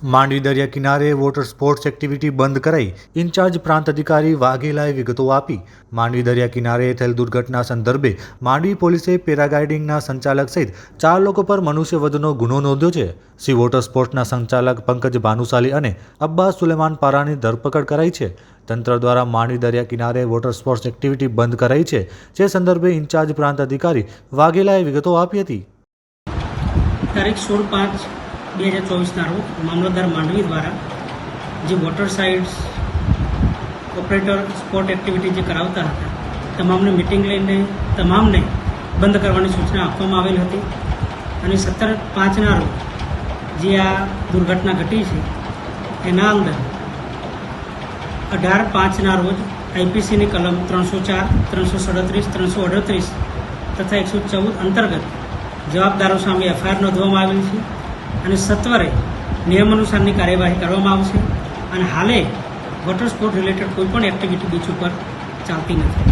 માંડવી દરિયા કિનારે water sports activity બંધ કરાઈ ઇન્ચાર્જ પ્રાંત અધિકારી વાઘેલાએ વિગતો આપી। માંડવી દરિયા કિનારે થયેલ દુર્ઘટના સંદર્ભે માંડવી પોલીસે પેરાગ્લાઇડિંગના સંચાલક સહિત 4 લોકો પર મનુષ્યવધનો ગુનો નોંધ્યો છે। સી વોટર સ્પોર્ટ્સના સંચાલક પંકજ ભાનુશાલી અને અબ્બાસ સુલેમાન પારાની ધરપકડ કરાઈ છે। તંત્ર દ્વારા માંડવી દરિયા કિનારે વોટર સ્પોર્ટ્સ એક્ટિવિટી બંધ કરાઈ છે, જે સંદર્ભે ઇન્ચાર્જ પ્રાંત અધિકારી વાઘેલાએ વિગતો આપી હતી। તારીખ 16/5/2024 રોજ મામલતદાર માંડવી દ્વારા જે water sides operator sport activity જે કરાવતા હતા તમામને મિટિંગ લઈને તમામને બંધ કરવાની સૂચના આપવામાં આવેલ હતી અને 17/5ના રોજ જે આ દુર્ઘટના ઘટી છે એના અંદર 18/5ના રોજ આઈપીસીની કલમ 304, 337, 338 તથા 114 અંતર્ગત જવાબદારો સામે એફઆઈઆર નોંધવામાં આવેલ છે અને સત્વરે નિયમ અનુસારની કાર્યવાહી કરવામાં આવશે અને હાલે વોટર સ્પોર્ટ રિલેટેડ કોઈ પણ એક્ટિવિટી બીચ ઉપર ચાલતી નથી।